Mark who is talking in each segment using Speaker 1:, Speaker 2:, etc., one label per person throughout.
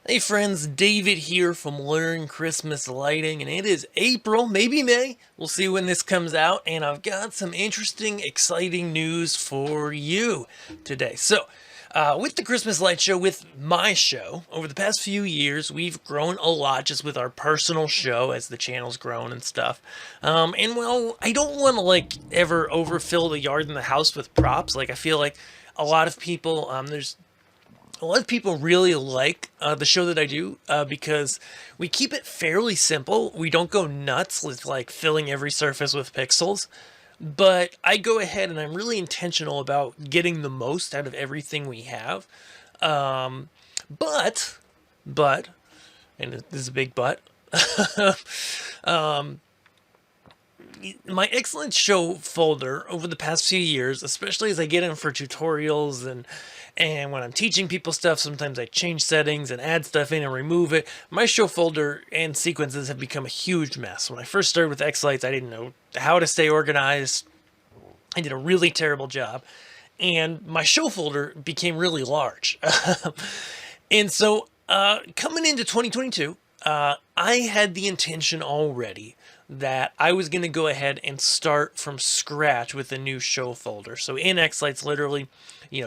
Speaker 1: Hey friends, David here from Learn Christmas Lighting, and it is April, maybe May. We'll see when this comes out, and I've got some interesting, exciting news for you today. With the Christmas Light Show, with my show, over the past few years, we've grown a lot just with our personal show as the channel's grown and stuff. I don't want to ever overfill the yard and the house with props. I feel like a lot of people, there's a lot of people really like the show that I do because we keep it fairly simple. We don't go nuts with filling every surface with pixels, but I go ahead and I'm really intentional about getting the most out of everything we have. Um, but, but, and this is a big but, um, my excellent show folder over the past few years, especially as I get in for tutorials and when I'm teaching people stuff, sometimes I change settings and add stuff in and remove it. My show folder and sequences have become a huge mess. When I first started with X-Lights, I didn't know how to stay organized. I did a really terrible job, and my show folder became really large. Coming into 2022, I had the intention already that I was going to go ahead and start from scratch with a new show folder. So in X-Lights, literally,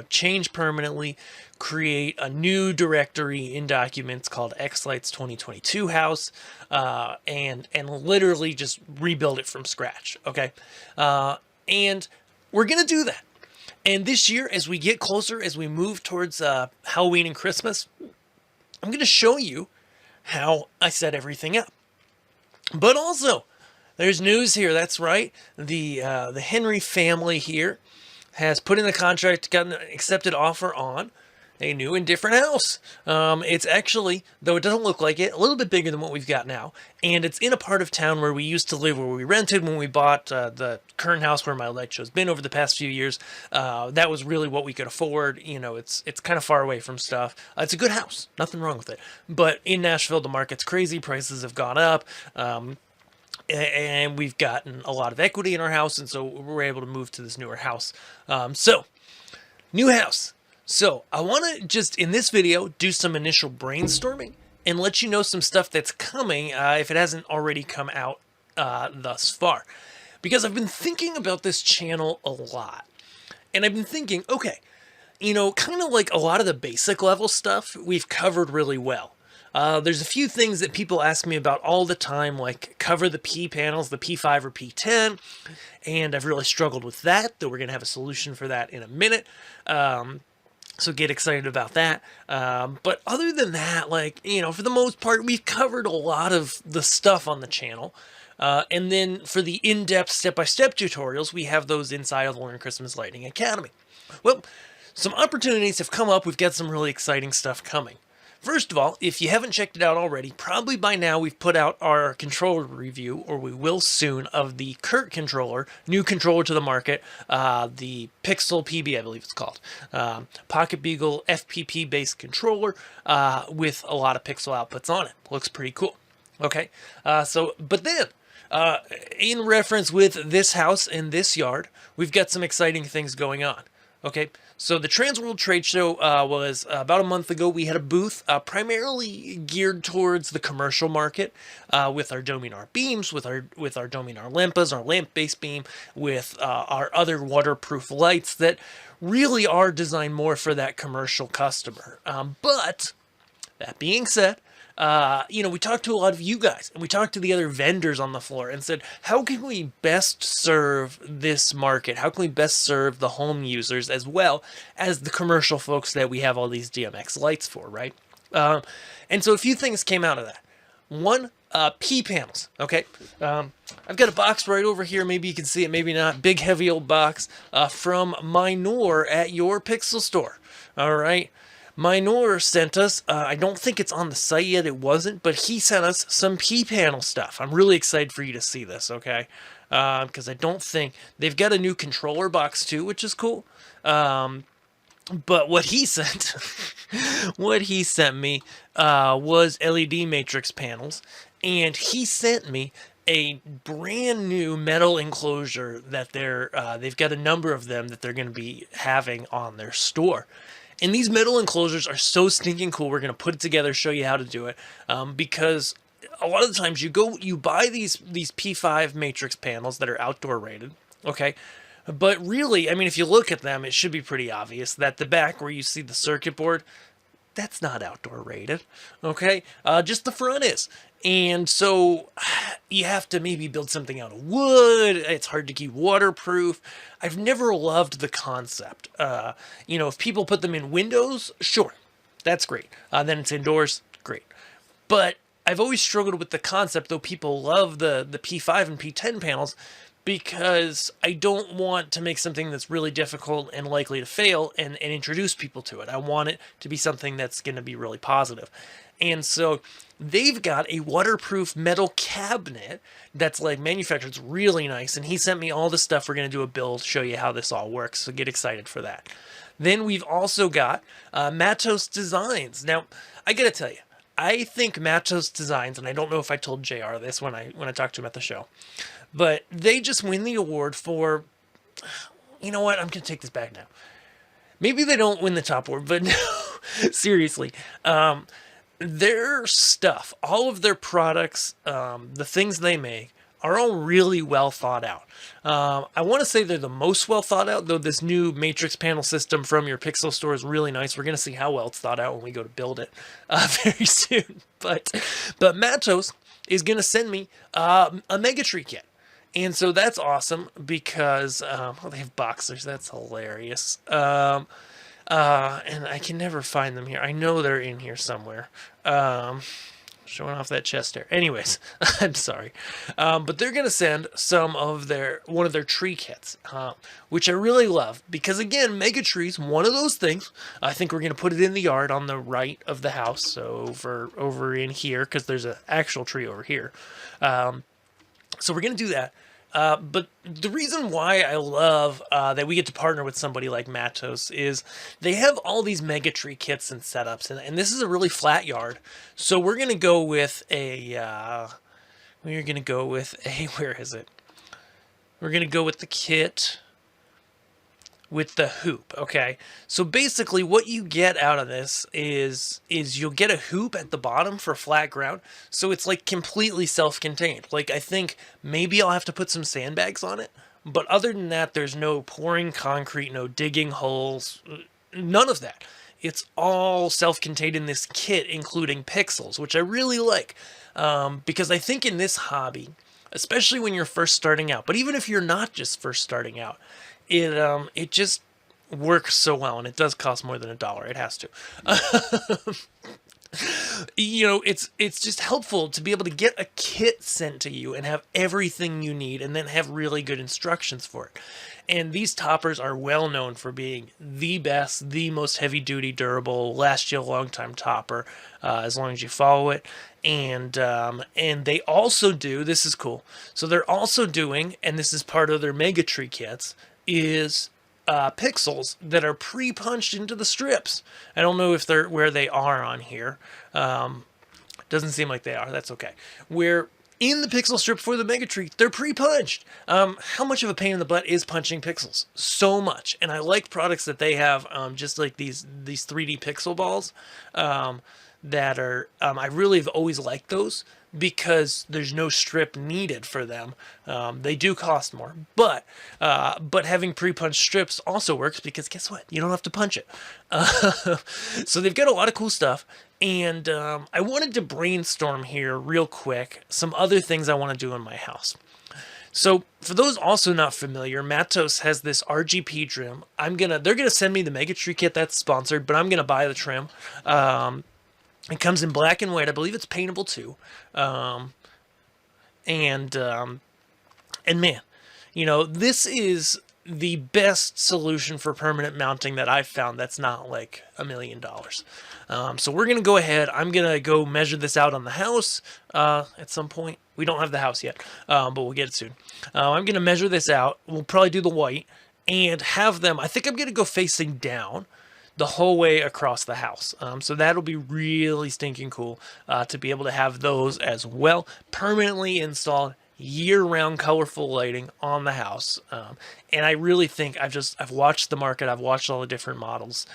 Speaker 1: change permanently, create a new directory in documents called X-Lights 2022 House, and literally just rebuild it from scratch. Okay, and we're going to do that. And this year, as we get closer, as we move towards Halloween and Christmas, I'm going to show you how I set everything up. But also, there's news here. That's right. The Henry family here has put in the contract, got an accepted offer on a new and different house. It's actually, though it doesn't look like it, a little bit bigger than what we've got now. And it's in a part of town where we used to live, where we rented when we bought the current house where my light show's been over the past few years. That was really what we could afford. It's kind of far away from stuff. It's a good house. Nothing wrong with it. But in Nashville, the market's crazy. Prices have gone up. And we've gotten a lot of equity in our house, and so we're able to move to this newer house. New house. So I want to just, in this video, do some initial brainstorming and let you know some stuff that's coming if it hasn't already come out thus far. Because I've been thinking about this channel a lot. And I've been thinking, okay, kind of like a lot of the basic level stuff we've covered really well. There's a few things that people ask me about all the time, like cover the P panels, the P5 or P10, and I've really struggled with that, though we're going to have a solution for that in a minute. So get excited about that. But other than that, for the most part, we've covered a lot of the stuff on the channel. And then for the in-depth step-by-step tutorials, we have those inside of the Learn Christmas Lighting Academy. Well, some opportunities have come up. We've got some really exciting stuff coming. First of all, if you haven't checked it out already, probably by now we've put out our controller review, or we will soon, of the Curt controller, new controller to the market, the Pixel PB, I believe it's called. Pocket Beagle FPP based controller with a lot of pixel outputs on it. Looks pretty cool. Okay, in reference with this house and this yard, we've got some exciting things going on. Okay, so the Transworld Trade Show was about a month ago. We had a booth primarily geared towards the commercial market with our Dominar beams, with our Dominar Lampas, our lamp-based beam, with our other waterproof lights that really are designed more for that commercial customer. But that being said, we talked to a lot of you guys, and we talked to the other vendors on the floor and said, how can we best serve this market? How can we best serve the home users as well as the commercial folks that we have all these DMX lights for, right? And so a few things came out of that. One, P panels, okay? I've got a box right over here. Maybe you can see it, maybe not. Big, heavy old box from Minor at your Pixel store, all right? Minor sent us, I don't think it's on the site yet, it wasn't, but he sent us some P-panel stuff. I'm really excited for you to see this, okay? Because I don't think, they've got a new controller box too, which is cool. But what he sent, what he sent me was LED matrix panels, and he sent me a brand new metal enclosure that they've got a number of them that they're going to be having on their store. And these metal enclosures are so stinking cool. We're going to put it together, show you how to do it, because a lot of the times you buy these P5 matrix panels that are outdoor rated, okay? But really, I mean, if you look at them, it should be pretty obvious that the back where you see the circuit board, that's not outdoor rated, okay? Just the front is. And so you have to maybe build something out of wood. It's hard to keep waterproof. I've never loved the concept. If people put them in windows, sure, that's great. Then it's indoors, great. But I've always struggled with the concept, though people love the P5 and P10 panels, because I don't want to make something that's really difficult and likely to fail and introduce people to it. I want it to be something that's going to be really positive. And so they've got a waterproof metal cabinet that's like manufactured. It's really nice. And he sent me all the stuff. We're going to do a build, show you how this all works. So get excited for that. Then we've also got Matos Designs. Now, I got to tell you, I think Matos Designs, and I don't know if I told JR this when I talked to him at the show, but they just win the award for, you know what, I'm going to take this back now. Maybe they don't win the top award, but no, seriously, their stuff, all of their products, the things they make are all really well thought out. I want to say they're the most well thought out, though this new matrix panel system from your Pixel store is really nice. We're going to see how well it's thought out when we go to build it very soon. But Matos is going to send me a Megatree kit. And so that's awesome because they have boxers. That's hilarious. And I can never find them here. I know they're in here somewhere. Showing off that chest hair. Anyways, I'm sorry. But they're going to send one of their tree kits, which I really love because, again, Megatree's one of those things. I think we're going to put it in the yard on the right of the house, so over in here, because there's an actual tree over here. So we're going to do that. But the reason why I love that we get to partner with somebody like Matos is they have all these Megatree kits and setups, and this is a really flat yard. So we're going to go with where is it? We're going to go with the kit with the hoop, okay? So basically what you get out of this is you'll get a hoop at the bottom for flat ground, so it's like completely self-contained. Like I think maybe I'll have to put some sandbags on it, but other than that, there's no pouring concrete, no digging holes, none of that. It's all self-contained in this kit, including pixels, which I really like, because I think in this hobby, especially when you're first starting out, but even if you're not just first starting out, it just works so well, and it does cost more than $1. It has to. It's just helpful to be able to get a kit sent to you and have everything you need, and then have really good instructions for it. And these toppers are well known for being the best, the most heavy-duty, durable, last you a long time topper, as long as you follow it. And they also do, this is cool, so they're also doing, and this is part of their Megatree kits, is pixels that are pre-punched into the strips. I don't know if they're where they are on here. Doesn't seem like they are. That's okay. Where in the pixel strip for the Megatree, they're pre-punched. How much of a pain in the butt is punching pixels? So much. And I like products that they have, just like these 3D pixel balls, that are, I really have always liked those because there's no strip needed for them. They do cost more, but having pre-punched strips also works because guess what? You don't have to punch it. So they've got a lot of cool stuff. And I wanted to brainstorm here real quick some other things I want to do in my house. So for those also not familiar, Matos has this RGP trim. They're gonna send me the Megatree kit that's sponsored, but I'm gonna buy the trim. It comes in black and white. I believe it's paintable too. And man, this is the best solution for permanent mounting that I've found that's not like $1 million. So we're going to go ahead. I'm going to go measure this out on the house at some point. We don't have the house yet, but we'll get it soon. I'm going to measure this out. We'll probably do the white and have them. I think I'm going to go facing down the whole way across the house. So that'll be really stinking cool to be able to have those as well, permanently installed, year-round colorful lighting on the house. And I really think I've watched the market. I've watched all the different models.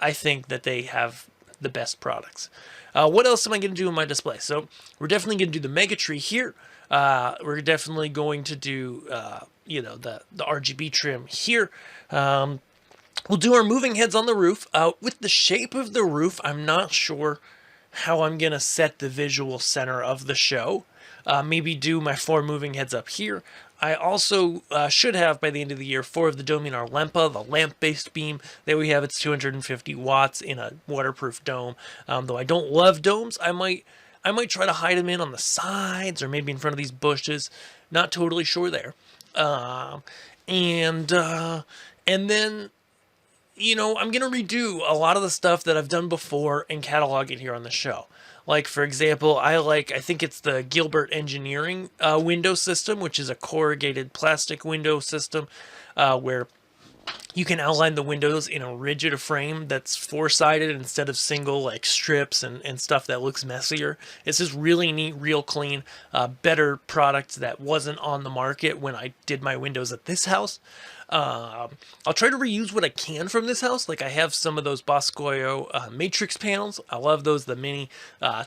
Speaker 1: I think that they have the best products. What else am I going to do in my display? So we're definitely going to do the Mega Tree here. We're definitely going to do, the RGB trim here. We'll do our moving heads on the roof. With the shape of the roof, I'm not sure how I'm going to set the visual center of the show. Maybe do my 4 moving heads up here. I also should have, by the end of the year, 4 of the Dominar Lempa, the lamp-based beam. There we have, it's 250 watts in a waterproof dome. Though I don't love domes, I might try to hide them in on the sides or maybe in front of these bushes. Not totally sure there. And then, I'm going to redo a lot of the stuff that I've done before and catalog it here on the show. Like, for example, I think it's the Gilbert Engineering window system, which is a corrugated plastic window system where you can outline the windows in a rigid frame that's 4-sided instead of single, like strips and stuff that looks messier. It's just really neat, real clean, better product that wasn't on the market when I did my windows at this house. I'll try to reuse what I can from this house. Like I have some of those Boscoyo matrix panels. I love those, the mini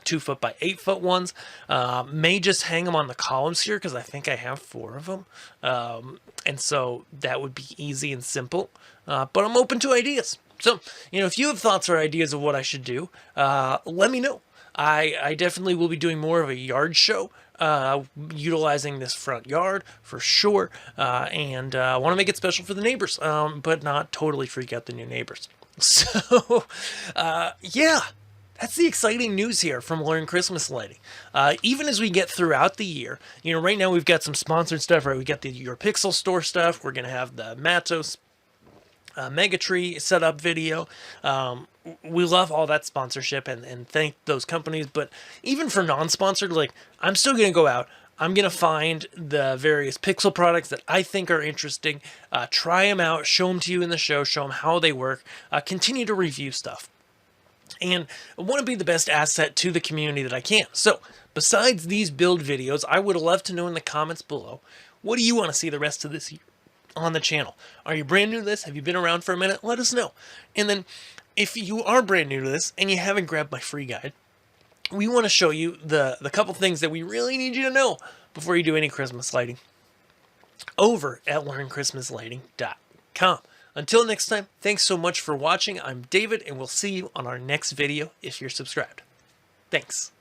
Speaker 1: 2 foot by 8 foot ones. May just hang them on the columns here because I think I have 4 of them. And so that would be easy and simple. But I'm open to ideas. So, if you have thoughts or ideas of what I should do, let me know. I definitely will be doing more of a yard show, utilizing this front yard for sure. And I want to make it special for the neighbors, but not totally freak out the new neighbors. So, yeah. That's the exciting news here from Learn Christmas Lighting. Even as we get throughout the year, right now we've got some sponsored stuff, right? We got the Your Pixel Store stuff. We're going to have the Matos Mega Tree setup video. We love all that sponsorship and thank those companies. But even for non-sponsored, I'm still going to go out. I'm going to find the various Pixel products that I think are interesting, try them out, show them to you in the show, show them how they work, continue to review stuff. And I want to be the best asset to the community that I can. So, besides these build videos, I would love to know in the comments below, what do you want to see the rest of this year on the channel? Are you brand new to this? Have you been around for a minute? Let us know. And then, if you are brand new to this and you haven't grabbed my free guide, we want to show you the couple things that we really need you to know before you do any Christmas lighting over at LearnChristmasLighting.com. Until next time, thanks so much for watching. I'm David, and we'll see you on our next video if you're subscribed. Thanks.